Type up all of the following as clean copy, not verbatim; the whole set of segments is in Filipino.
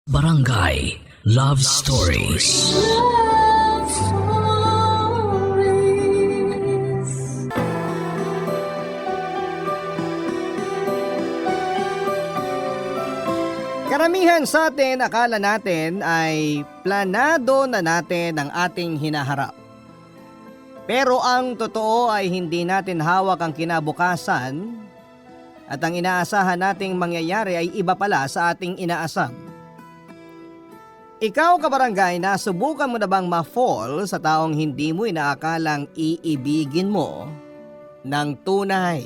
Barangay Love Stories. Love Stories. Karamihan sa atin, akala natin ay planado na natin ang ating hinaharap. Pero ang totoo ay hindi natin hawak ang kinabukasan at ang inaasahan nating mangyayari ay iba pala sa ating inaasam. Ikaw kabarangay, nasubukan mo na bang ma-fall sa taong hindi mo inaakalang iibigin mo ng tunay?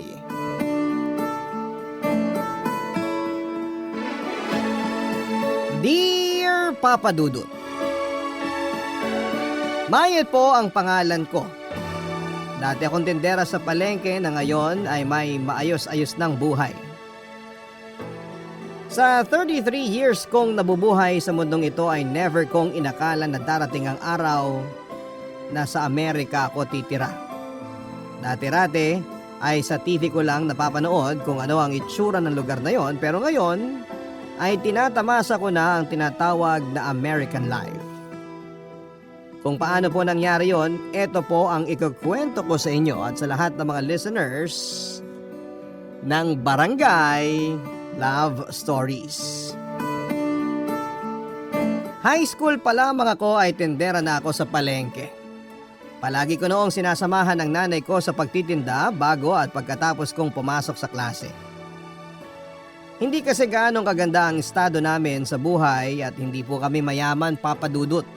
Dear Papa Dudut, Mayet po ang pangalan ko. Dati akong tindera sa palengke na ngayon ay may maayos-ayos ng buhay. Sa 33 years kong nabubuhay sa mundong ito ay never kong inakala na darating ang araw na sa Amerika ako titira. Dati-rati ay sa TV ko lang napapanood kung ano ang itsura ng lugar na yon, pero ngayon ay tinatamasa ko na ang tinatawag na American life. Kung paano po nangyari yon, ito po ang ikukwento ko sa inyo at sa lahat ng mga listeners ng Barangay Love Stories. High school pa lamang ako ay tindera na ako sa palengke. Palagi ko noong sinasamahan ng nanay ko sa pagtitinda bago at pagkatapos kong pumasok sa klase. Hindi kasi gaanong kaganda ang estado namin sa buhay at hindi po kami mayaman, Papa Dudut.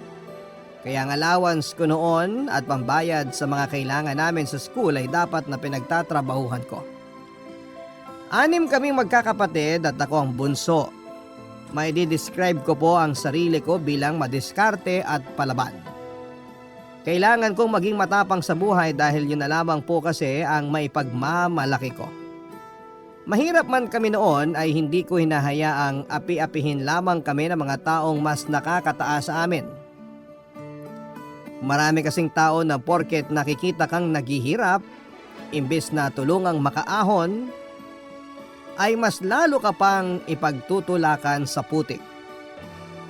Kaya ang allowance ko noon at pambayad sa mga kailangan namin sa school ay dapat na pinagtatrabahuhan ko. 6 kaming magkakapatid at ako ang bunso. May di-describe ko po ang sarili ko bilang madiskarte at palaban. Kailangan kong maging matapang sa buhay dahil yun na lamang po kasi ang maipagmamalaki ko. Mahirap man kami noon ay hindi ko hinahayaang api-apihin lamang kami ng mga taong mas nakakataas sa amin. Marami kasing tao na porket nakikita kang naghihirap, imbes na tulungang makaahon, ay mas lalo ka pang ipagtutulakan sa putik.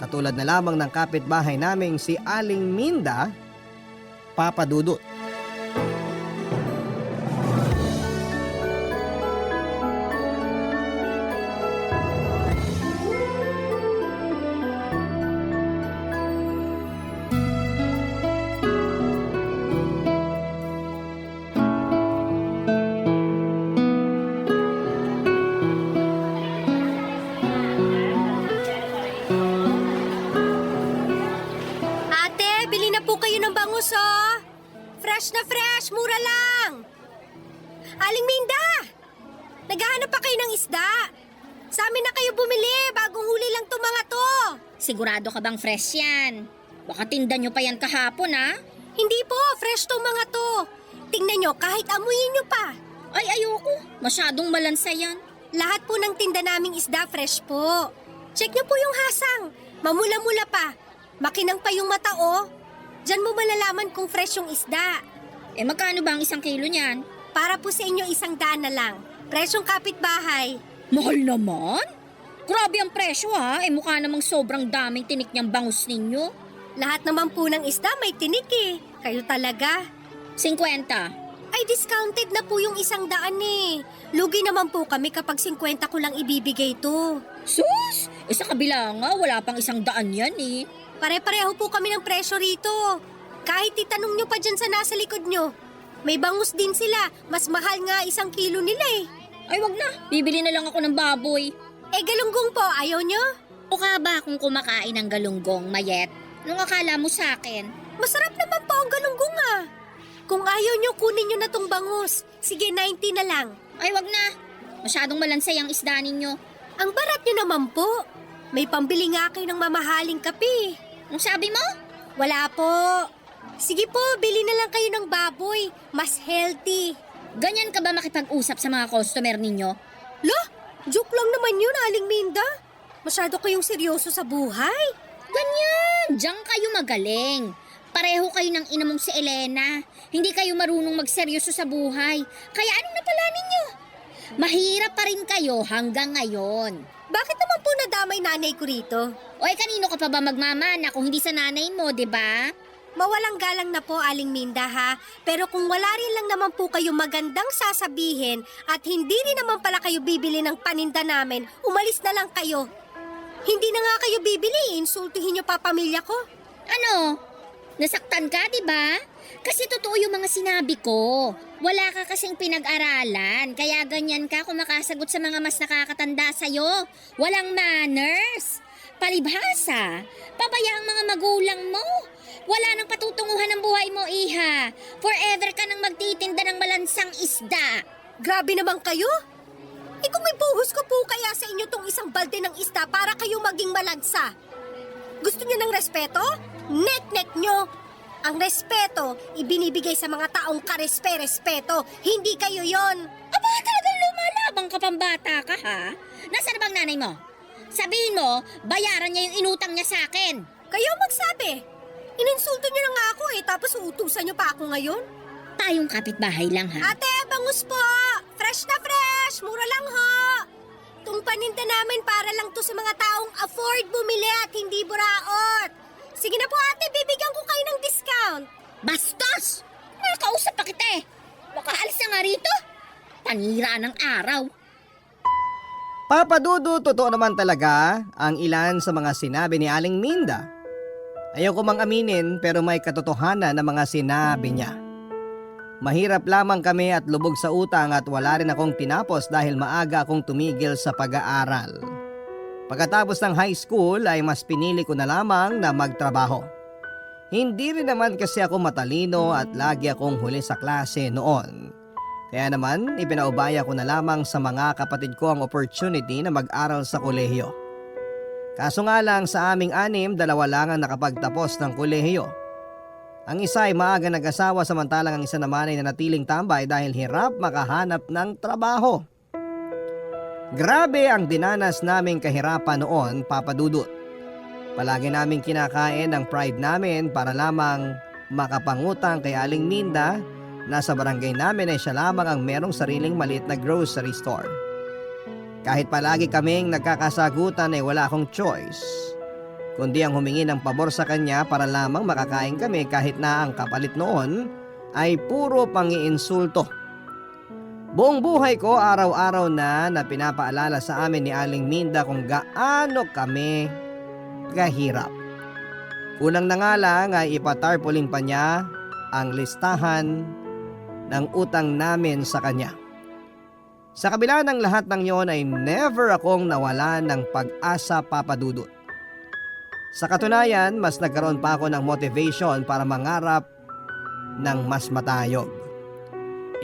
Katulad na lamang ng kapitbahay naming si Aling Minda, Papa Dudut. Ate, bili na po kayo ng bangus, oh. Fresh na fresh, mura lang. Aling Minda, naghahanap pa kayo ng isda. Sa amin na kayo bumili, bagong huli lang to mga to. Sigurado ka bang fresh yan? Baka tinda nyo pa yan kahapon, ha? Hindi po, fresh to mga to. Tingnan nyo, kahit amuyin nyo pa. Ay, ayoko. Masyadong malansa yan. Lahat po ng tinda naming isda, fresh po. Check nyo po yung hasang. Mamula-mula pa. Makinang pa yung mata, oh. Diyan mo malalaman kung fresh yung isda. Eh, magkano ba ang 1 kilo niyan? Para po sa inyo 100 na lang. Presyong kapitbahay. Mahal naman. Grabe ang presyo, ha? Eh, mukha namang sobrang daming tinik niyang bangus ninyo. Lahat naman po ng isda may tinik eh. Kayo talaga. 50. Ay, discounted na po yung 100 eh. Lugi naman po kami kapag 50 ko lang ibibigay to. Sus! Eh, sa kabila nga, wala pang 100 yan, eh. Pare-pareho po kami ng presyo rito. Kahit itanong nyo pa dyan sa nasa likod nyo. May bangus din sila. Mas mahal nga 1 kilo nila eh. Ay, wag na. Bibili na lang ako ng baboy. Eh, galunggong po, ayaw nyo? O ka ba kung kumakain ng galunggong, Mayet? Nung akala mo sa akin? Masarap naman po ang galunggong ah. Kung ayaw nyo, kunin nyo na tong bangus. Sige, 90 na lang. Ay, wag na. Masyadong malansay ang isda ninyo. Ang barat nyo naman po. May pambili nga kayo ng mamahaling kape. Ang sabi mo? Wala po. Sige po, bili na lang kayo ng baboy. Mas healthy. Ganyan ka ba makipag-usap sa mga customer ninyo? Lo, joke lang naman yun, Aling Minda. Masyado kayong seryoso sa buhay. Ganyan! Diyan kayo magaling. Pareho kayo ng ina mong si Elena. Hindi kayo marunong magseryoso sa buhay. Kaya anong napala ninyo? Mahirap pa rin kayo hanggang ngayon. Bakit naman po nadamay nanay ko rito? Oy, kanino ka pa ba magmamana kung hindi sa nanay mo, di ba? Mawalang galang na po, Aling Minda ha. Pero kung wala rin lang naman po kayo magandang sasabihin at hindi rin naman pala kayo bibili ng paninda namin, umalis na lang kayo. Hindi na nga kayo bibili, insultuhin niyo pa pamilya ko. Ano? Nasaktan ka, di ba? Kasi totoo yung mga sinabi ko. Wala ka kasing pinag-aralan, kaya ganyan ka kumakasagot sa mga mas nakakatanda sa'yo. Walang manners. Palibhasa, pabayaang mga magulang mo. Wala nang patutunguhan ng buhay mo, iha. Forever ka nang magtitinda ng malansang isda. Grabe naman kayo. Kung may buhos ko po kaya sa inyo tong isang balde ng isda para kayo maging malagsa. Gusto niyo ng respeto? Nek-nek nyo. Ang respeto, ibinibigay sa mga taong karespe-respeto. Hindi kayo yon. Aba, talagang lumalabang ka pambata ka, ha? Nasaan na bang nanay mo? Sabihin mo, bayaran niya yung inutang niya sa akin. Kayo magsabi. Ininsulto niyo na nga ako tapos uutusan niyo pa ako ngayon. Tayong kapitbahay lang, ha? Ate, bangus po! Fresh na fresh! Mura lang ho! Itong paninda namin para lang to sa mga taong afford bumili at hindi buraot. Sige na po ate, bibigyan ko kayo ng discount. Bastos! Nakakausap pa kita eh. Baka alis na nga rito. Panira ng araw. Papa Dudu, totoo naman talaga ang ilan sa mga sinabi ni Aling Minda. Ayaw ko mang aminin pero may katotohanan na mga sinabi niya. Mahirap lamang kami at lubog sa utang at wala rin akong tinapos dahil maaga akong tumigil sa pag-aaral. Pagkatapos ng high school ay mas pinili ko na lamang na magtrabaho. Hindi rin naman kasi ako matalino at lagi akong huli sa klase noon. Kaya naman ipinaubaya ko na lamang sa mga kapatid ko ang opportunity na mag-aral sa kolehiyo. Kaso nga lang sa aming 6, 2 lang ang nakapagtapos ng kolehiyo. Ang isa ay maaga nag-asawa samantalang ang isa naman ay nanatiling tambay dahil hirap makahanap ng trabaho. Grabe ang dinanas naming kahirapan noon, Papa Dudut. Palagi naming kinakain ang pride namin para lamang makapangutang kay Aling Minda na sa barangay namin ay siya lamang ang merong sariling maliit na grocery store. Kahit palagi kaming nagkakasagutan ay wala akong choice, kundi ang humingi ng pabor sa kanya para lamang makakain kami kahit na ang kapalit noon ay puro pangiinsulto. Buong buhay ko araw-araw na pinapaalala sa amin ni Aling Minda kung gaano kami kahirap. Unang na nga lang ay ipatarpaulin pa niya ang listahan ng utang namin sa kanya. Sa kabila ng lahat ng yon ay never akong nawalan ng pag-asa, Papa Dudut. Sa katunayan, mas nagkaroon pa ako ng motivation para mangarap ng mas matayog.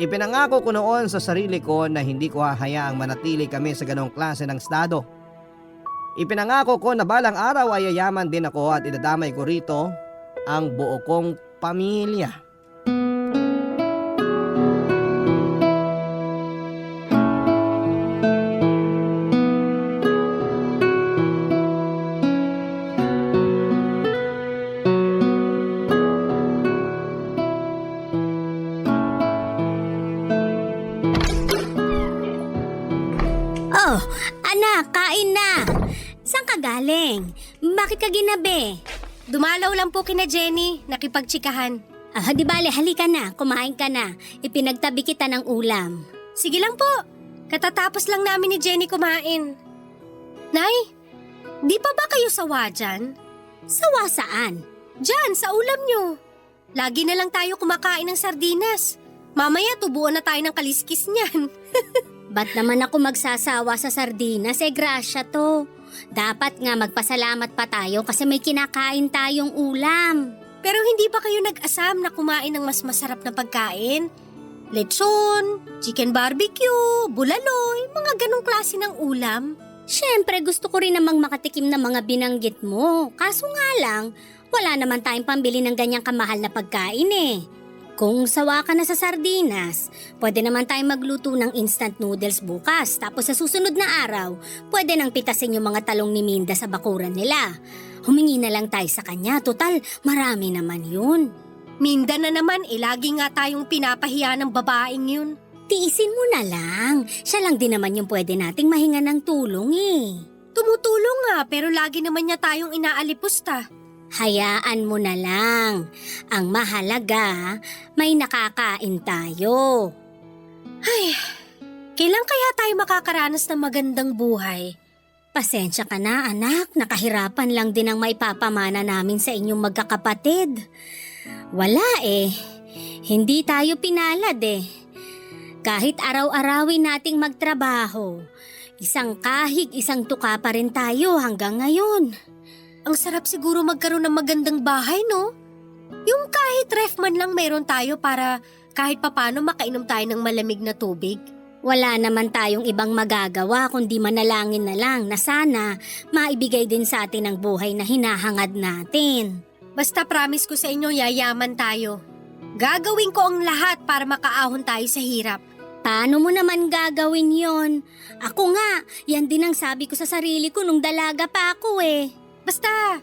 Ipinangako ko noon sa sarili ko na hindi ko hahayaang manatili kami sa ganong klase ng estado. Ipinangako ko na balang araw ay yayaman din ako at idadamay ko rito ang buo kong pamilya. Oh, anak, kain na. Saan ka galing? Bakit ka ginabi? Dumalaw lang po kina Jenny, nakipagtsikahan. Di bale, halika na, kumain ka na. Ipinagtabi kita ng ulam. Sige lang po, katatapos lang namin ni Jenny kumain. Nay, di pa ba kayo sawa dyan? Sawa saan? Dyan, sa ulam nyo. Lagi na lang tayo kumakain ng sardinas. Mamaya tubuan na tayo ng kaliskis niyan. Ba't naman ako magsasawa sa sardinas? Grasya to. Dapat nga magpasalamat pa tayo kasi may kinakain tayong ulam. Pero hindi ba kayo nag-asam na kumain ng mas masarap na pagkain? Lechon, chicken barbecue, bulaloy, mga ganong klase ng ulam. Siyempre gusto ko rin namang makatikim ng mga binanggit mo. Kaso nga lang, wala naman tayong pambili ng ganyang kamahal na pagkain eh. Kung sawa ka na sa sardinas, pwede naman tayong magluto ng instant noodles bukas. Tapos sa susunod na araw, pwede nang pitasin yung mga talong ni Minda sa bakuran nila. Humingi na lang tayo sa kanya. Total, marami naman yun. Minda na naman, lagi nga tayong pinapahiya ng babaeng yun. Tiisin mo na lang. Siya lang din naman yung pwede nating mahinga ng tulong eh. Tumutulong nga pero lagi naman niya tayong inaalipusta. Hayaan mo na lang. Ang mahalaga, may nakakain tayo. Kailan kaya tayo makakaranas ng magandang buhay? Pasensya ka na anak, nakahirapan lang din ang maipapamana namin sa inyong magkakapatid. Wala eh, hindi tayo pinalad eh. Kahit araw-arawin nating magtrabaho, isang kahig, isang tuka pa rin tayo hanggang ngayon. Ang sarap siguro magkaroon ng magandang bahay, no? Yung kahit ref man lang mayroon tayo para kahit papano makainom tayo ng malamig na tubig. Wala naman tayong ibang magagawa kundi manalangin na lang na sana maibigay din sa atin ang buhay na hinahangad natin. Basta promise ko sa inyo yayaman tayo. Gagawin ko ang lahat para makaahon tayo sa hirap. Paano mo naman gagawin yon? Ako nga, yan din ang sabi ko sa sarili ko nung dalaga pa ako eh. Basta,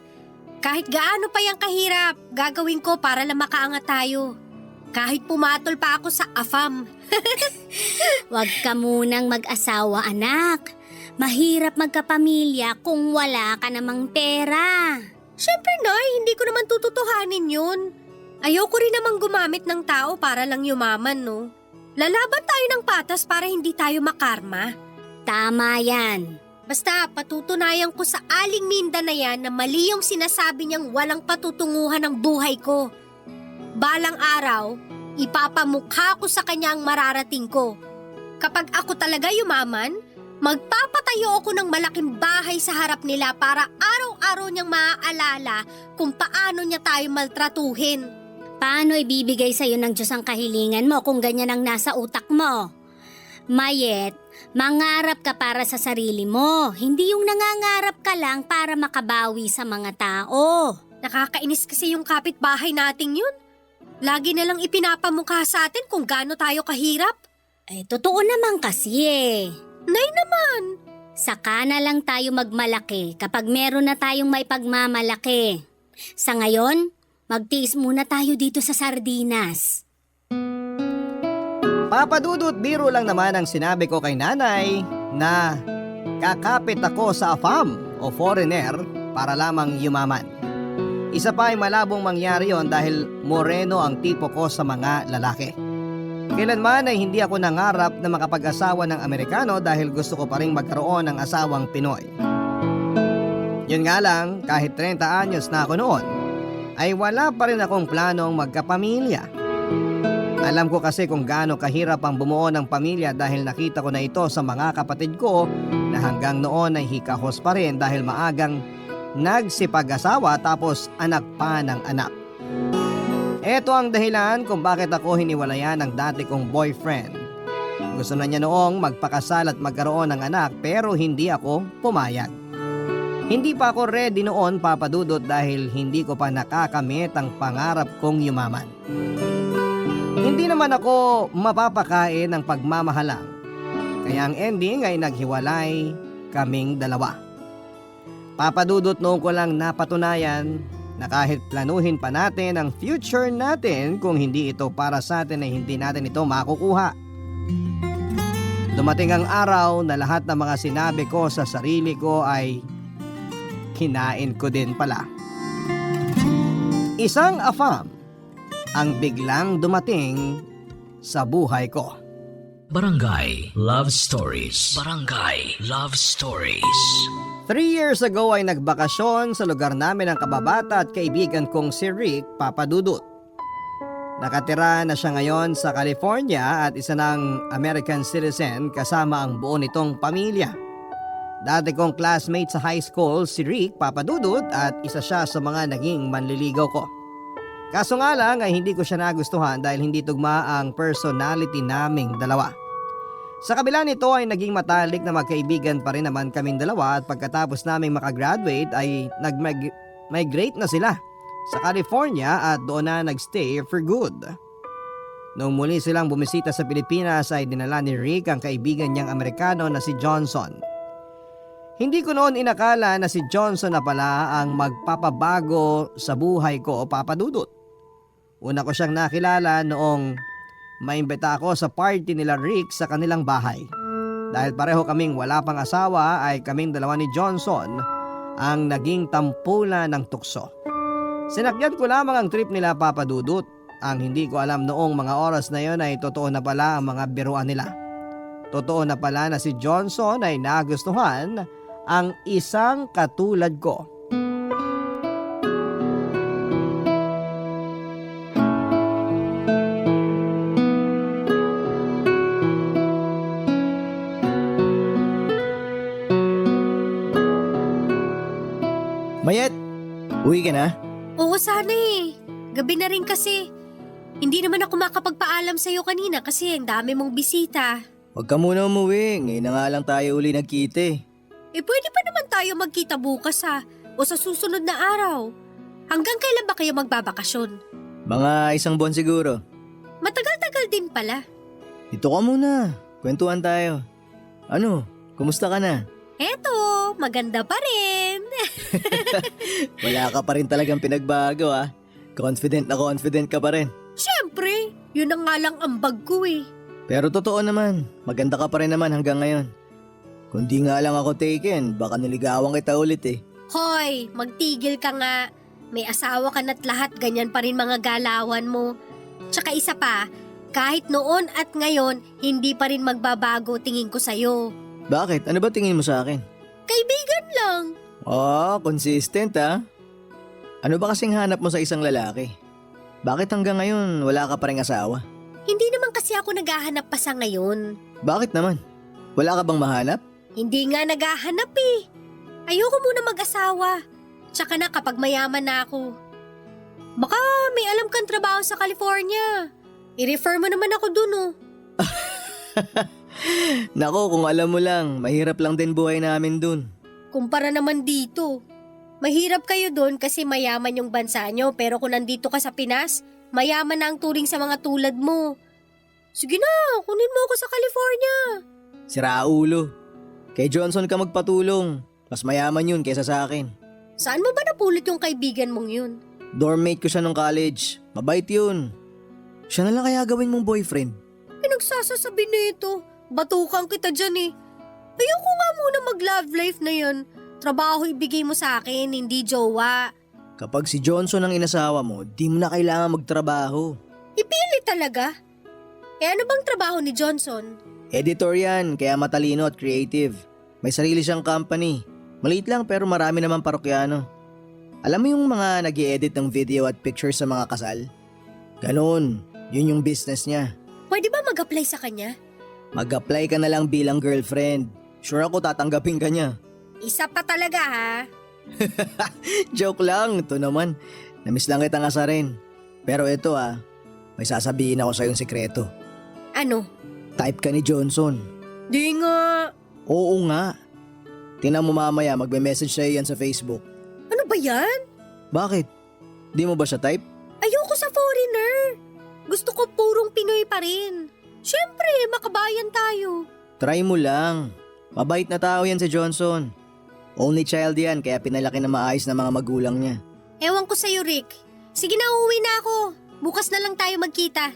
kahit gaano pa yung kahirap, gagawin ko para lang makaangat tayo. Kahit pumatol pa ako sa AFAM. Huwag ka munang mag-asawa anak. Mahirap magkapamilya kung wala ka namang pera. Siyempre, Nay, hindi ko naman tututuhanin yun. Ayoko rin namang gumamit ng tao para lang yumaman, no? Lalaban tayo ng patas para hindi tayo makarma. Tama yan. Basta patutunayan ko sa Aling Minda na yan na mali yung sinasabi niyang walang patutunguhan ng buhay ko. Balang araw, ipapamukha ko sa kanya ang mararating ko. Kapag ako talaga yumaman, magpapatayo ako ng malaking bahay sa harap nila para araw-araw niyang maaalala kung paano niya tayo maltratuhin. Paano ibibigay sa'yo ng Diyos ang kahilingan mo kung ganyan ang nasa utak mo? Mayet, mangarap ka para sa sarili mo, hindi yung nangangarap ka lang para makabawi sa mga tao. Nakakainis kasi yung kapitbahay nating yun. Lagi na lang ipinapamukha sa atin kung gaano tayo kahirap. Eh, totoo naman kasi eh. Nay naman! Saka na lang tayo magmalaki kapag meron na tayong may pagmamalaki. Sa ngayon, magtiis muna tayo dito sa sardinas. Papadudot biro lang naman ang sinabi ko kay nanay na kakapit ako sa AFAM o foreigner para lamang yumaman. Isa pa ay malabong mangyari yon dahil moreno ang tipo ko sa mga lalaki. Kailanman ay hindi ako nangarap na makapag-asawa ng Amerikano dahil gusto ko pa rin magkaroon ng asawang Pinoy. Yun nga lang, kahit 30 anyos na ako noon, ay wala pa rin akong planong magkapamilya. Alam ko kasi kung gaano kahirap ang bumuo ng pamilya dahil nakita ko na ito sa mga kapatid ko na hanggang noon ay hikahos pa rin dahil maagang nagsipag-asawa tapos anak pa ng anak. Ito ang dahilan kung bakit ako hiniwalayan ng dati kong boyfriend. Gusto na niya noong magpakasal at magkaroon ng anak pero hindi ako pumayag. Hindi pa ako ready noon, Papadudot, dahil hindi ko pa nakakamit ang pangarap kong yumaman. Hindi naman ako mapapakain ng pagmamahalang. Kaya ang ending ay naghiwalay kaming dalawa. Papadudot, noon ko lang napatunayan na kahit planuhin pa natin ang future natin, kung hindi ito para sa atin ay hindi natin ito makukuha. Dumating ang araw na lahat ng mga sinabi ko sa sarili ko ay kinain ko din pala. Isang AFAM ang biglang dumating sa buhay ko. Barangay Love Stories. Barangay Love Stories. 3 years ago ay nagbakasyon sa lugar namin ang kababata at kaibigan kong si Rick, Papadudut. Nakatira na siya ngayon sa California at isa ng American citizen kasama ang buo nitong pamilya. Dati kong classmate sa high school si Rick, Papadudut, at isa siya sa mga naging manliligaw ko. Kaso nga lang ay hindi ko siya nagustuhan dahil hindi tugma ang personality naming dalawa. Sa kabila nito ay naging matalik na magkaibigan pa rin naman kaming dalawa at pagkatapos naming makagraduate ay nag-migrate na sila sa California at doon na nagstay for good. Noong muli silang bumisita sa Pilipinas ay dinala ni Rick ang kaibigan niyang Amerikano na si Johnson. Hindi ko noon inakala na si Johnson na pala ang magpapabago sa buhay ko, Papadudut. Una ko siyang nakilala noong maimbita ako sa party nila Rick sa kanilang bahay. Dahil pareho kaming wala pang asawa ay kaming dalawa ni Johnson ang naging tampulan ng tukso. Sinakyan ko lamang ang trip nila Papa Dudut. Ang hindi ko alam noong mga oras na yon ay totoo na pala ang mga biruan nila. Totoo na pala na si Johnson ay nagustuhan ang isang katulad ko. Mayet, uwi ka na? Oo, sana eh. Gabi na rin kasi. Hindi naman ako makapagpaalam sa'yo kanina kasi ang dami mong bisita. Huwag ka muna umuwi, ngayon na nga lang tayo uli nagkita eh. Pwede pa naman tayo magkita bukas o sa susunod na araw. Hanggang kailan ba kayo magbabakasyon? Mga 1 buwan siguro. Matagal-tagal din pala. Dito ka muna, kwentuhan tayo. Ano, kumusta ka na? Eto, maganda pa rin. Wala ka pa rin talagang pinagbago ah. Confident ka pa rin. Siyempre, yun ang nga lang ambag ko eh. Pero totoo naman, maganda ka pa rin naman hanggang ngayon. Kung di nga lang ako taken, baka niligawan kita ulit eh. Hoy, magtigil ka nga. May asawa ka na't lahat ganyan pa rin mga galawan mo. Tsaka isa pa, kahit noon at ngayon, hindi pa rin magbabago tingin ko sa'yo. Bakit? Ano ba tingin mo sa akin? Kaibigan lang. Oh, consistent ah. Ano ba kasing hanap mo sa isang lalaki? Bakit hanggang ngayon wala ka pa ring asawa? Hindi naman kasi ako naghahanap pa sa ngayon. Bakit naman? Wala ka bang mahanap? Hindi nga naghahanap eh. Ayoko muna mag-asawa. Tsaka na kapag mayaman na ako. Baka may alam kang trabaho sa California. I-refer mo naman ako dun oh. Nako, kung alam mo lang, mahirap lang din buhay namin dun. Kumpara naman dito. Mahirap kayo dun kasi mayaman yung bansa nyo pero kung nandito ka sa Pinas, mayaman na ang turing sa mga tulad mo. Sige na, kunin mo ako sa California. Sira ulo. Kay Johnson ka magpatulong. Mas mayaman yun kaysa sa akin. Saan mo ba napulot yung kaibigan mong yun? Dormmate ko siya nung college. Mabait yun. Siya na lang kaya gawin mong boyfriend. Pinagsasasabi nito. Batukan kita dyan eh. Ayoko nga muna mag-love life na yan. Trabaho ibigay mo sa akin, hindi jowa. Kapag si Johnson ang inasawa mo, di mo na kailangan magtrabaho. Ipili talaga. Ano bang trabaho ni Johnson? Editor yan, kaya matalino at creative. May sarili siyang company. Maliit lang pero marami naman parokyano. Alam mo yung mga nag-i-edit ng video at pictures sa mga kasal? Ganon, yun yung business niya. Pwede ba mag-apply sa kanya? Mag-apply ka na lang bilang girlfriend. Sure ako tatanggapin ka niya. Isa pa talaga ha. Joke lang, ito naman. Namiss lang kitang asarin. Pero ito may sasabihin ako sa'yong sikreto. Ano? Type ka ni Johnson. Di nga. Oo nga. Tingnan mo mamaya, magme-message sa'yo yan sa Facebook. Ano ba yan? Bakit? Di mo ba siya type? Ayoko sa foreigner. Gusto ko purong Pinoy pa rin. Siyempre, makabayan tayo. Try mo lang. Mabait na tao yan si Johnson. Only child yan, kaya pinalaki na maayos ng mga magulang niya. Ewan ko sa'yo, Rick. Sige na, uuwi na ako. Bukas na lang tayo magkita.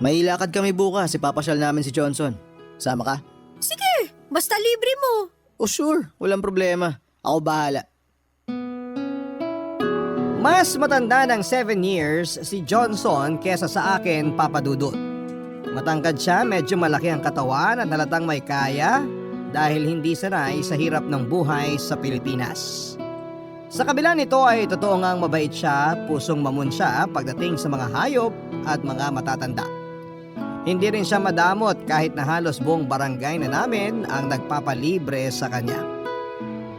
May lakad kami bukas, ipapasyal namin si Johnson. Sama ka? Sige, basta libre mo. Oh sure, walang problema. Ako bahala. Mas matanda ng 7 years si Johnson kesa sa akin, Papa Dudut. Matangkad siya, medyo malaki ang katawan at halatang may kaya dahil hindi sanay sa hirap ng buhay sa Pilipinas. Sa kabila nito ay totoo ngang mabait siya, pusong mamun siya pagdating sa mga hayop at mga matatanda. Hindi rin siya madamot kahit na halos buong barangay na namin ang nagpapalibre sa kanya.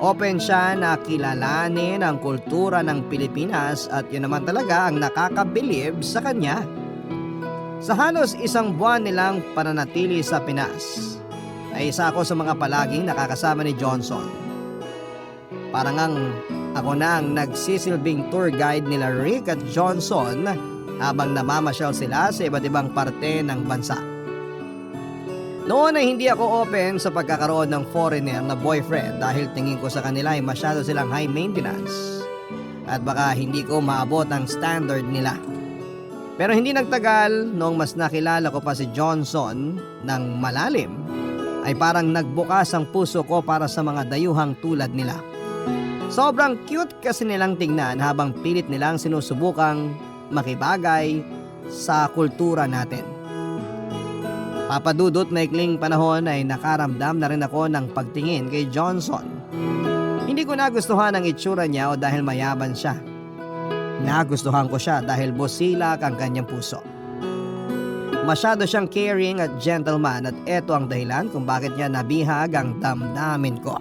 Open siya na kilalanin ang kultura ng Pilipinas at yun naman talaga ang nakakabilib sa kanya. Sa halos 1 buwan nilang pananatili sa Pinas, ay isa ako sa mga palaging nakakasama ni Johnson. Parang ako na ang nagsisilbing tour guide nila Rick at Johnson habang namamasyal sila sa iba't ibang parte ng bansa. Noon ay hindi ako open sa pagkakaroon ng foreigner na boyfriend dahil tingin ko sa kanila ay masyado silang high maintenance at baka hindi ko maabot ang standard nila. Pero hindi nagtagal noong mas nakilala ko pa si Johnson ng malalim ay parang nagbukas ang puso ko para sa mga dayuhang tulad nila. Sobrang cute kasi nilang tingnan habang pilit nilang sinusubukang makibagay sa kultura natin. Papadudot maikling panahon ay nakaramdam na rin ako ng pagtingin kay Johnson. Hindi ko nagustuhan ang itsura niya o dahil mayaban siya. Nagustuhan ko siya dahil busilak ang kanyang puso. Masyado siyang caring at gentleman at eto ang dahilan kung bakit niya nabihag ang damdamin ko.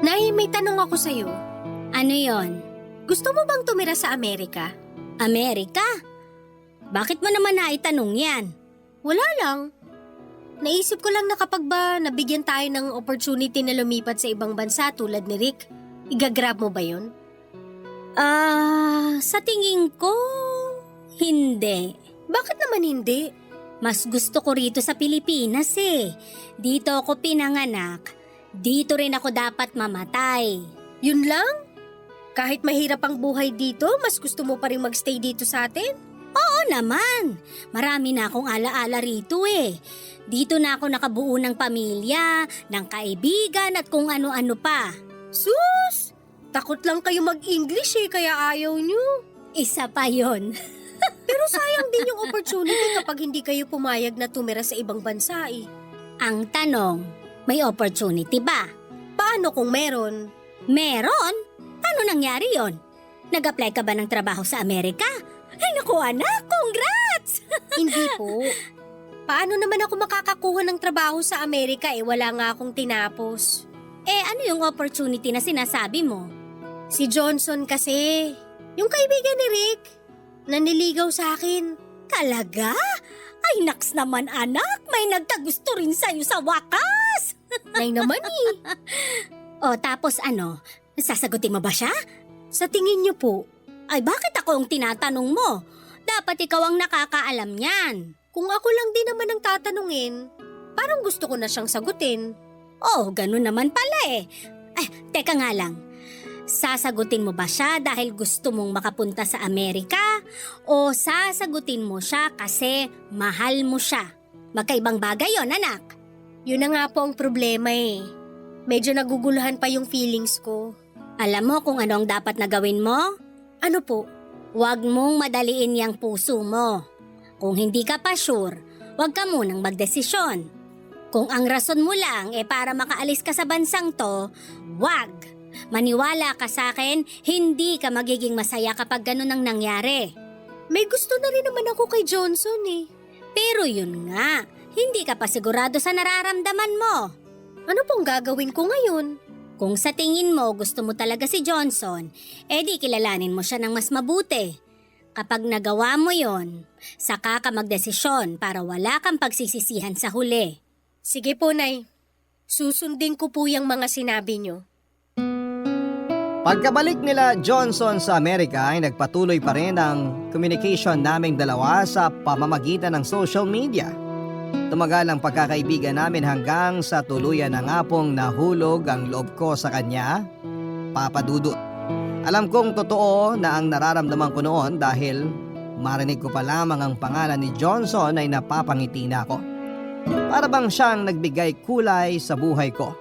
Nay, may tanong ako sa'yo. Ano yon? Gusto mo bang tumira sa Amerika? Amerika? Bakit mo naman naitanong yan? Wala lang. Naisip ko lang na kapag ba nabigyan tayo ng opportunity na lumipat sa ibang bansa tulad ni Rick, igagrab mo ba yun? Sa tingin ko, hindi. Bakit naman hindi? Mas gusto ko rito sa Pilipinas eh. Dito ako pinanganak. Dito rin ako dapat mamatay. Yun lang? Kahit mahirap ang buhay dito, mas gusto mo pa rin magstay dito sa atin? Oo naman. Marami na akong alaala rito eh. Dito na ako nakabuo ng pamilya, ng kaibigan at kung ano-ano pa. Sus! Takot lang kayo mag-English eh, kaya ayaw nyo. Isa pa yon. Pero sayang din yung opportunity kapag hindi kayo pumayag na tumira sa ibang bansa eh. Ang tanong, may opportunity ba? Paano kung meron? Meron? Paano nangyari yon? Nag-apply ka ba ng trabaho sa Amerika? Ay naku anak, congrats! Hindi po. Paano naman ako makakakuha ng trabaho sa Amerika wala nga akong tinapos? Ano yung opportunity na sinasabi mo? Si Johnson kasi, yung kaibigan ni Rick, naniligaw sa akin. Talaga? Ay naks naman anak, may nagkagusto rin sa'yo sa wakas! Nay naman eh. O tapos ano, sasagutin mo ba siya? Sa tingin niyo po, Ay bakit ako ang tinatanong mo? Dapat ikaw ang nakakaalam niyan. kung ako lang din naman ang tatanungin, parang gusto ko na siyang sagutin. Oh, ganun naman pala eh. Ay, teka nga lang. Sasagutin mo ba siya dahil gusto mong makapunta sa Amerika? O sasagutin mo siya kasi mahal mo siya? Magkaibang bagay yon, anak. Yun na nga po ang problema eh. Medyo naguguluhan pa yung feelings ko. Alam mo kung ano ang dapat na gawin mo? Ano po? Huwag mong madaliin yang puso mo. Kung hindi ka pa sure, huwag ka munang magdesisyon. Kung ang rason mo lang para makaalis ka sa bansang to, wag. Maniwala ka sa akin, hindi ka magiging masaya kapag ganun ang nangyari. May gusto na rin naman ako kay Johnson eh. Pero yun nga, hindi ka pa sigurado sa nararamdaman mo. Ano pong gagawin ko ngayon? Kung sa tingin mo gusto mo talaga si Johnson, di kilalanin mo siya ng mas mabuti. Kapag nagawa mo yon, saka ka magdesisyon para wala kang pagsisisihan sa huli. Sige po, Nay. Susundin ko po yung mga sinabi nyo. Pagkabalik nila Johnson sa Amerika ay nagpatuloy pa rin ang communication naming dalawa sa pamamagitan ng social media. Tumagal ang pagkakaibigan namin hanggang sa tuluyan na nga pong nahulog ang loob ko sa kanya, Papa Dudut. Alam kong totoo na ang nararamdaman ko noon dahil marinig ko pa lamang ang pangalan ni Johnson ay napapangiti na ako. Para bang siyang nagbigay kulay sa buhay ko.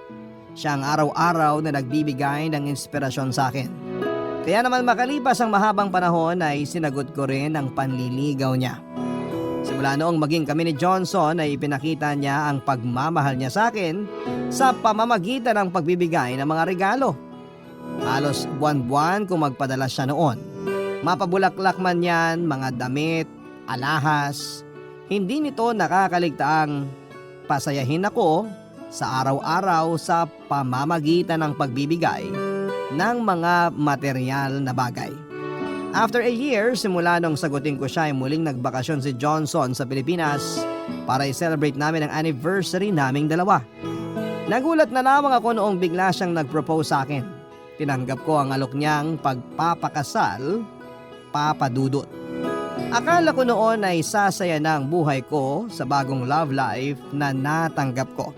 Siya ang araw-araw na nagbibigay ng inspirasyon sa akin. Kaya naman makalipas ang mahabang panahon ay sinagot ko rin ang panliligaw niya. Simula noong maging kami ni Johnson ay ipinakita niya ang pagmamahal niya sa akin sa pamamagitan ng pagbibigay ng mga regalo. Halos buwan-buwan kung magpadala siya noon. Mapabulaklak man yan, mga damit, alahas. Hindi nito nakakaligtaang pasayahin ako sa araw-araw sa pamamagitan ng pagbibigay ng mga material na bagay. After a year, simula nung sagutin ko siya ay muling nagbakasyon si Johnson sa Pilipinas para i-celebrate namin ang anniversary naming dalawa. Nagulat na lamang ako noong bigla siyang nag-propose sa akin. Tinanggap ko ang alok niyang pagpapakasal, Papa Dudut. Akala ko noon ay sasaya na ang buhay ko sa bagong love life na natanggap ko.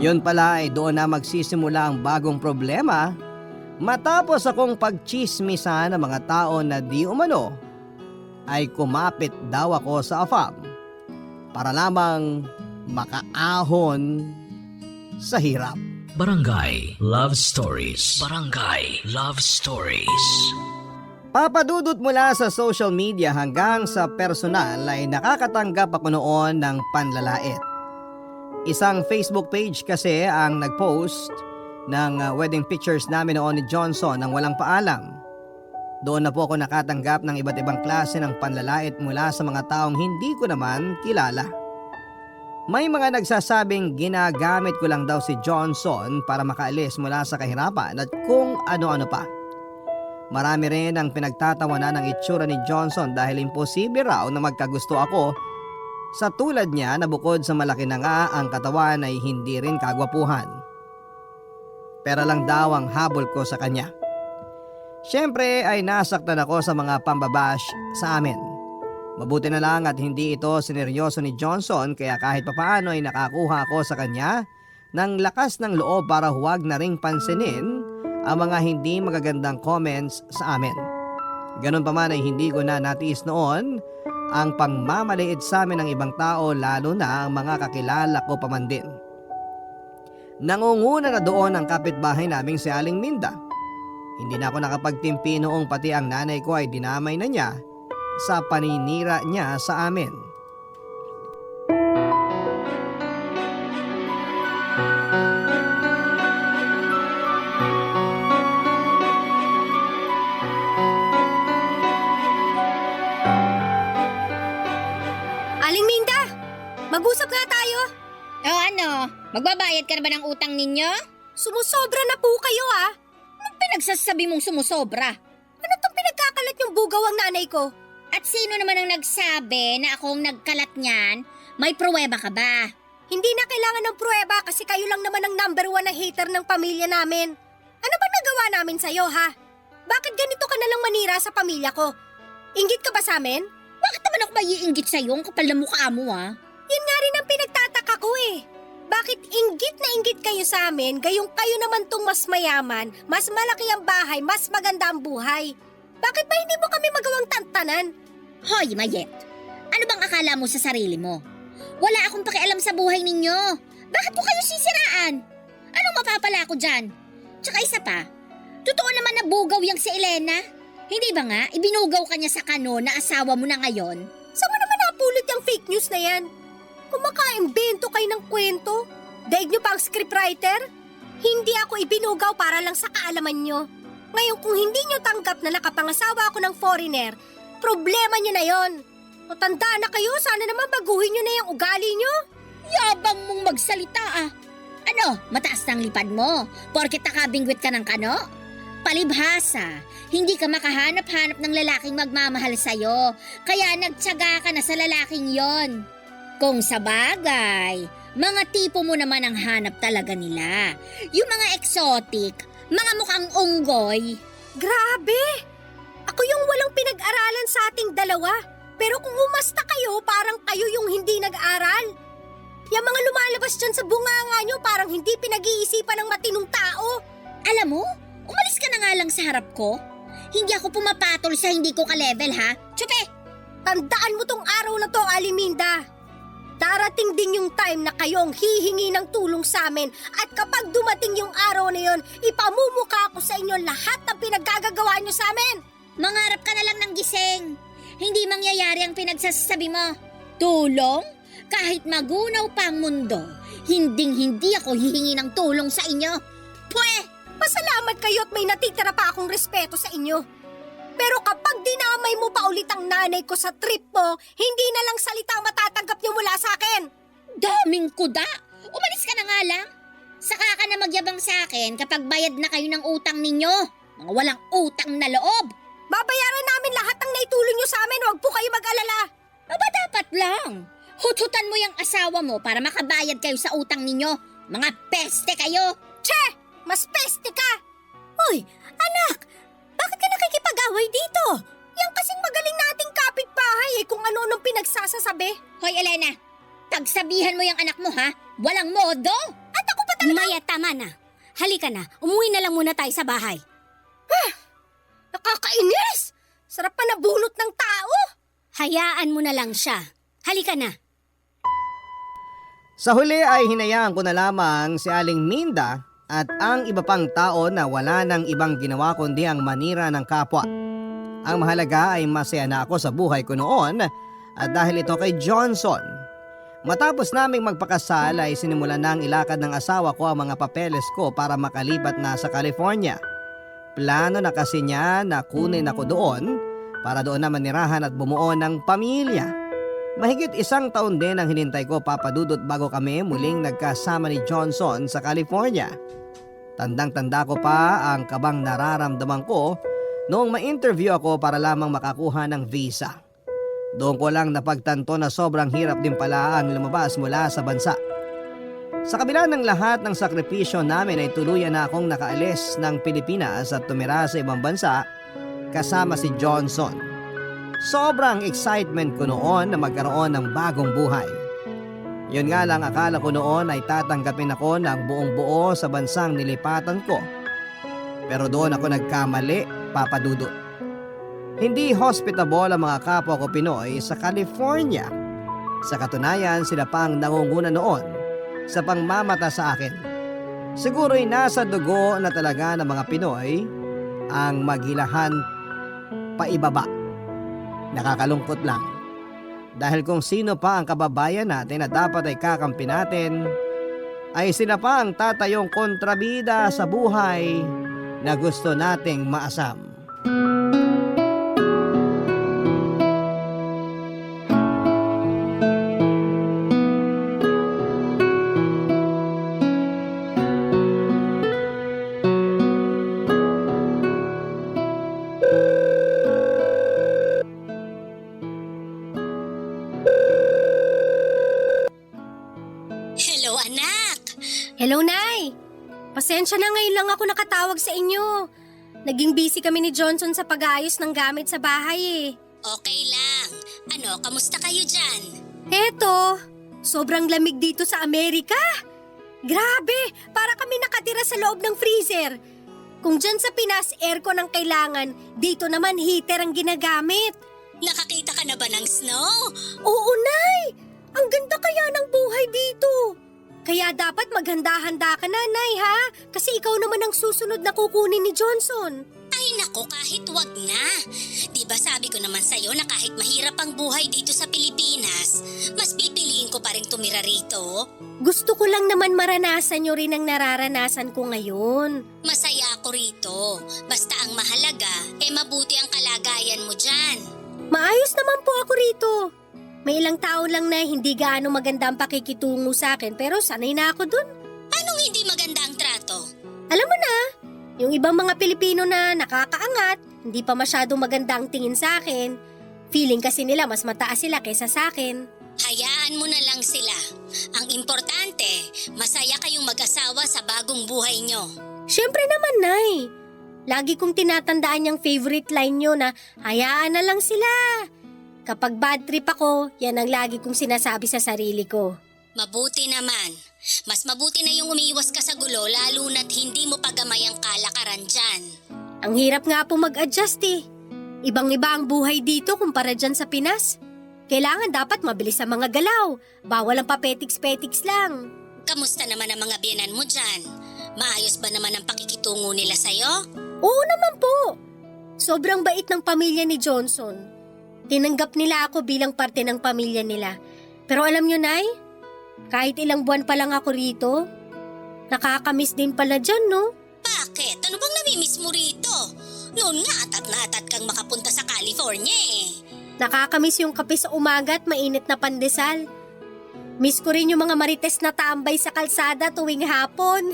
Yun pala ay doon na magsisimula ang bagong problema matapos akong pagchismisan ng mga tao na di umano ay kumapit daw ako sa AFAB para lamang makaahon sa hirap. Barangay Love Stories. Barangay Love Stories. Papadudot mula sa social media hanggang sa personal ay nakakatanggap ako noon ng panlalait. Isang Facebook page kasi ang nagpost ng wedding pictures namin noon ni Johnson nang walang paalam. Doon na po ako nakatanggap ng iba't ibang klase ng panlalait mula sa mga taong hindi ko naman kilala. May mga nagsasabing ginagamit ko lang daw si Johnson para makaalis mula sa kahirapan at kung ano-ano pa. Marami rin ang pinagtatawanan ng itsura ni Johnson dahil imposible raw na magkagusto ako sa tulad niya na bukod sa malaki na nga ang katawan ay hindi rin kagwapuhan. Pera lang daw ang habol ko sa kanya. Siyempre ay nasaktan ako sa mga pambabash sa amin. Mabuti na lang at hindi ito sineryoso ni Johnson kaya kahit papaano ay nakakuha ako sa kanya ng lakas ng loob para huwag na ring pansinin ang mga hindi magagandang comments sa amin. Ganun pa man ay hindi ko na natiis noon ang pangmamaliit sa amin ng ibang tao lalo na ang mga kakilala ko pa man din. Nangunguna na doon ang kapitbahay naming si Aling Minda. Hindi na ako nakapagtimpi noong pati ang nanay ko ay dinamay na niya sa paninira niya sa amin. Aling Minda, mag-usap nga tayo. O ano, magbabayad ka na ba ng utang ninyo? Sumusobra na po kayo Anong pinagsasabi mong sumusobra? Ano tong pinagkakalat yung bugaw ang nanay ko? At sino naman ang nagsabi na akong nagkalat niyan? May pruweba ka ba? Hindi na kailangan ng pruweba kasi kayo lang naman ang number 1 na hater ng pamilya namin. Ano ba nagawa namin sa'yo, ha? Bakit ganito ka nalang manira sa pamilya ko? Inggit ka ba sa amin? Bakit naman ako maiinggit sa'yo? Ang kapal na mukha mo, Yun nga rin ang pinagtataka ko Bakit inggit na inggit kayo sa amin, gayong kayo naman tong mas mayaman, mas malaki ang bahay, mas maganda ang buhay? Bakit ba hindi mo kami magawang tantanan? Hoy, Mayet! Ano bang akala mo sa sarili mo? Wala akong pakialam sa buhay ninyo. Bakit po kayo sisiraan? Anong mapapala ko dyan? Tsaka isa pa, totoo naman na bugaw yang si Elena. Hindi ba nga, ibinugaw ka niya sa kano na asawa mo na ngayon? Saan mo naman napulot yung fake news na yan? Kumaka-imbento kayo ng kwento? Daig niyo pa ang scriptwriter? Hindi ako ibinugaw para lang sa kaalaman niyo. Ngayon kung hindi niyo tanggap na nakapangasawa ako ng foreigner, problema niyo na yon. O tanda na kayo, sana naman baguhin niyo na yung ugali niyo. Yabang mong magsalita Ano, mataas ng lipad mo? Porket nakabingwit ka ng kano? Palibhasa, hindi ka makahanap-hanap ng lalaking magmamahal sa'yo, kaya nagtyaga ka na sa lalaking yon. Kung sa bagay, mga tipo mo naman ang hanap talaga nila. Yung mga exotic, mga mukhang unggoy. Grabe! Ako yung walang pinag-aralan sa ating dalawa. Pero kung umasta kayo, parang kayo yung hindi nag-aral. Yung mga lumalabas dyan sa bunganga nyo, parang hindi pinag-iisipan ng matinong tao. Alam mo, umalis ka na nga lang sa harap ko. Hindi ako pumapatol sa hindi ko ka-level, ha? Tsupe! Tandaan mo tong araw na to, Aliminda. Darating din yung time na kayo ang hihingi ng tulong sa amin at kapag dumating yung araw na yon, ipamumuka ko sa inyo lahat ng pinaggagawa nyo sa amin. Mangarap ka na lang ng gising. Hindi mangyayari ang pinagsasabi mo. Tulong? Kahit magunaw pa ang mundo, hinding-hindi ako hihingi ng tulong sa inyo. Pwe! Pasalamat kayo at may natitira pa akong respeto sa inyo. Pero kapag dinamay mo pa ulit ang nanay ko sa trip mo, hindi na lang salita ang matatanggap niyo mula sa akin. Daming kuda! Umalis ka na nga lang. Saka ka na magyabang sa akin kapag bayad na kayo ng utang ninyo. Mga walang utang na loob. Babayaran namin lahat ng naitulong niyo sa amin, huwag po kayo mag-alala. Aba dapat lang. Hututan mo yung asawa mo para makabayad kayo sa utang ninyo. Mga peste kayo. Che! Mas peste ka! Uy, anak! Bakit ka nakikipag-away dito? Yan kasing magaling nating kapitbahay kung ano-anong pinagsasasabi. Hoy Elena, tagsabihan mo yung anak mo ha. Walang modo. At ako pa Maya, tama na. Halika na, umuwi na lang muna tayo sa bahay. Nakakainis! Sarap pa na bunot ng tao! Hayaan mo na lang siya. Halika na. Sa huli ay hinayaan ko na lamang si Aling Minda at ang iba pang tao na wala nang ibang ginawa kundi ang manira ng kapwa. Ang mahalaga ay masaya na ako sa buhay ko noon at dahil ito kay Johnson. Matapos naming magpakasal ay sinimulan nang ilakad ng asawa ko ang mga papeles ko para makalipat na sa California. Plano na kasi niya na kunin ako doon para doon na manirahan at bumuo ng pamilya. Mahigit 1 taon din ang hinintay ko, Papa Dudut, bago kami muling nagkasama ni Johnson sa California. Tandang-tanda ko pa ang kabang nararamdaman ko noong ma-interview ako para lamang makakuha ng visa. Doon ko lang napagtanto na sobrang hirap din pala ang lumabas mula sa bansa. Sa kabila ng lahat ng sakripisyo namin ay tuluyan na akong nakaalis ng Pilipinas at tumira sa ibang bansa kasama si Johnson. Sobrang excitement ko noon na magkaroon ng bagong buhay. Yun nga lang, akala ko noon ay tatanggapin ako ng buong buo sa bansang nilipatan ko. Pero doon ako nagkamali, Papa Dudut. Hindi hospitable ang mga kapwa ko Pinoy sa California. Sa katunayan, sila pa ang nangunguna noon sa pangmamata sa akin. Siguro'y nasa dugo na talaga ng mga Pinoy ang maghilahan paibaba. Nakakalungkot lang. Dahil kung sino pa ang kababayan natin na dapat ay kakampi natin, ay sila pa ang tatayong kontrabida sa buhay na gusto nating maasam. Hello, anak. Hello, Nay! Pasensya na, ngayon lang ako nakatawag sa inyo. Naging busy kami ni Johnson sa pag-aayos ng gamit sa bahay eh. Okay lang. Ano, kamusta kayo dyan? Eto, sobrang lamig dito sa Amerika. Grabe, para kami nakatira sa loob ng freezer. Kung dyan sa Pinas, aircon ang kailangan, dito naman heater ang ginagamit. Nakakita ka na ba ng snow? Oo, Nay! Ang ganda kaya ng buhay dito. Kaya dapat maghanda-handa ka na, Nay, ha? Kasi ikaw naman ang susunod na kukunin ni Johnson. Ay nako, kahit wag na. Diba sabi ko naman sa'yo na kahit mahirap ang buhay dito sa Pilipinas, mas pipiliin ko pa rin tumira rito. Gusto ko lang naman maranasan nyo rin ang nararanasan ko ngayon. Masaya ako rito. Basta ang mahalaga, mabuti ang kalagayan mo dyan. Maayos naman po ako rito. May ilang tao lang na hindi gaano maganda ang pakikitungo sa akin pero sanay na ako dun. Anong hindi maganda ang trato? Alam mo na, yung ibang mga Pilipino na nakakaangat, hindi pa masyadong maganda ang tingin sa akin. Feeling kasi nila mas mataas sila kaysa sa akin. Hayaan mo na lang sila. Ang importante, masaya kayong mag-asawa sa bagong buhay nyo. Siyempre naman, Nay. Lagi kong tinatandaan yung favorite line nyo na hayaan na lang sila. Kapag bad trip ako, yan ang lagi kong sinasabi sa sarili ko. Mabuti naman. Mas mabuti na yung umiiwas ka sa gulo lalo na't hindi mo pagamay ang kalakaran dyan. Ang hirap nga po mag-adjust eh. Ibang-iba ang buhay dito kumpara dyan sa Pinas. Kailangan dapat mabilis ang mga galaw. Bawal ang papetiks-petiks lang. Kamusta naman ang mga biyenan mo dyan? Maayos ba naman ang pakikitungo nila sa'yo? Oo naman po. Sobrang bait ng pamilya ni Johnson. Tinanggap nila ako bilang parte ng pamilya nila. Pero alam nyo, Nay, kahit ilang buwan pa lang ako rito, nakakamiss din pala dyan, no? Bakit? Ano bang namimiss mo rito? Noon nga atat na atat kang makapunta sa California eh. Nakakamiss yung kape sa umaga at mainit na pandesal. Miss ko rin yung mga marites na tambay sa kalsada tuwing hapon.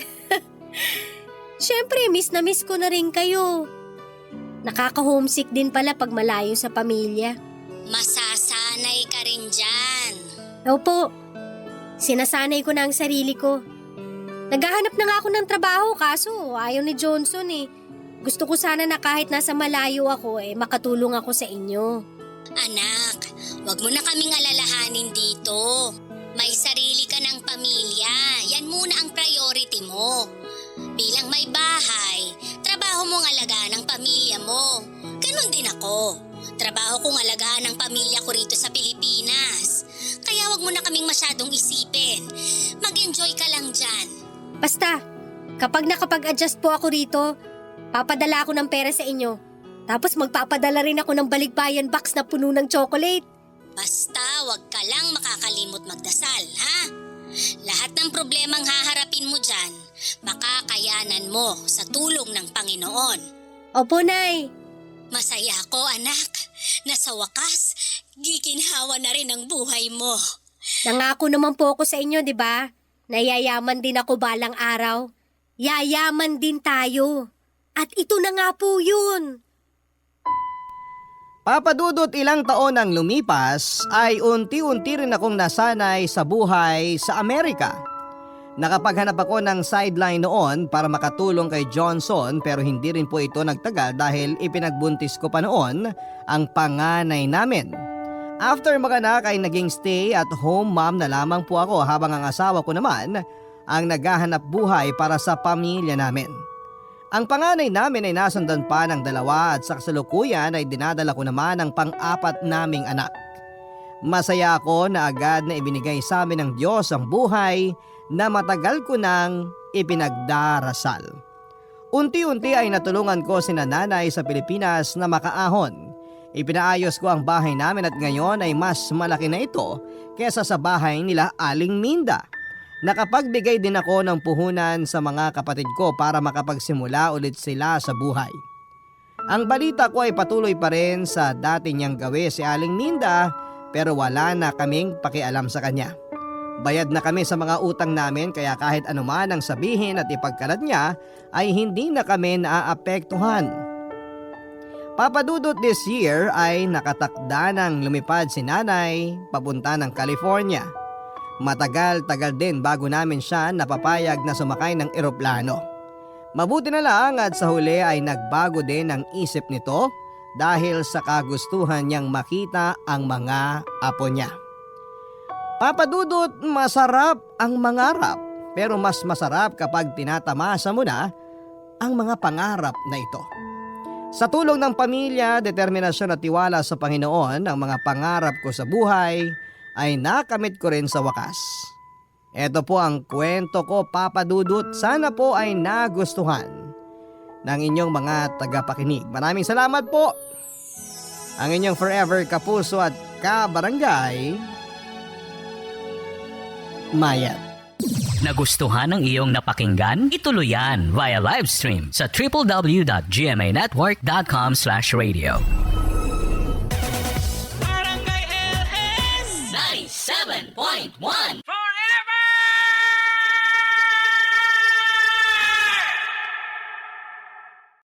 Siyempre, miss na miss ko na rin kayo. Nakaka-homesick din pala pag malayo sa pamilya. Masasanay ka rin dyan. Opo, sinasanay ko na ang sarili ko. Naghahanap na nga ako ng trabaho kaso ayaw ni Johnson eh. Gusto ko sana na kahit nasa malayo ako makatulong ako sa inyo. Anak, wag mo na kaming alalahanin dito. May sarili ka ng pamilya. Yan muna ang priority mo. Bilang may bahay, trabaho mong alagaan ang pamilya mo. Ganon din ako. Trabaho kong alagaan ang pamilya ko rito sa Pilipinas. Kaya wag mo na kaming masyadong isipin. Mag-enjoy ka lang dyan. Basta, kapag nakapag-adjust po ako rito, papadala ako ng pera sa inyo. Tapos magpapadala rin ako ng balikbayan box na puno ng chocolate. Basta wag ka lang makakalimot magdasal, ha? Lahat ng problemang haharapin mo dyan, makakayanan mo sa tulong ng Panginoon. Opo, Nay. Masaya ako, anak, na sa wakas, giginhawa na rin ang buhay mo. Nangako naman po ako sa inyo, di ba? Nayayaman din ako balang araw. Yayaman din tayo. At ito na nga po yun. Papadudot ilang taon ang lumipas ay unti-unti rin akong nasanay sa buhay sa Amerika. Nakapaghanap ako ng sideline noon para makatulong kay Johnson pero hindi rin po ito nagtagal dahil ipinagbuntis ko pa noon ang panganay namin. After maganak ay naging stay at home mom na lamang po ako habang ang asawa ko naman ang naghahanap buhay para sa pamilya namin. Ang panganay namin ay nasundan pa ng 2 at sa kasalukuyan ay dinadala ko naman ang pang-4 naming anak. Masaya ako na agad na ibinigay sa amin ng Diyos ang buhay na matagal ko nang ipinagdarasal. Unti-unti ay natulungan ko si nanay sa Pilipinas na makaahon. Ipinaayos ko ang bahay namin at ngayon ay mas malaki na ito kesa sa bahay nila Aling Minda. Nakapagbigay din ako ng puhunan sa mga kapatid ko para makapagsimula ulit sila sa buhay. Ang balita ko ay patuloy pa rin sa dati niyang gawi si Aling Minda pero wala na kaming pakialam sa kanya. Bayad na kami sa mga utang namin kaya kahit anuman ang sabihin at ipagkalat niya ay hindi na kami naaapektuhan. Papadudot this year ay nakatakda ng lumipad si nanay papunta ng California. Matagal-tagal din bago namin siya napapayag na sumakay ng eroplano. Mabuti na lang at sa huli ay nagbago din ang isip nito dahil sa kagustuhan niyang makita ang mga apo niya. Papadudot, masarap ang mangarap pero mas masarap kapag tinatamasa mo na ang mga pangarap na ito. Sa tulong ng pamilya, determinasyon at tiwala sa Panginoon, ang mga pangarap ko sa buhay ay nakamit ko rin sa wakas. Ito po ang kwento ko, Papa Dudut. Sana po ay nagustuhan ng inyong mga tagapakinig. Maraming salamat po. Ang inyong forever kapuso at kabarangay, Mayat. Nagustuhan ng iyong napakinggan? Ituloy yan via live stream sa www.gmanetwork.com/radio. Barangay LS 97.1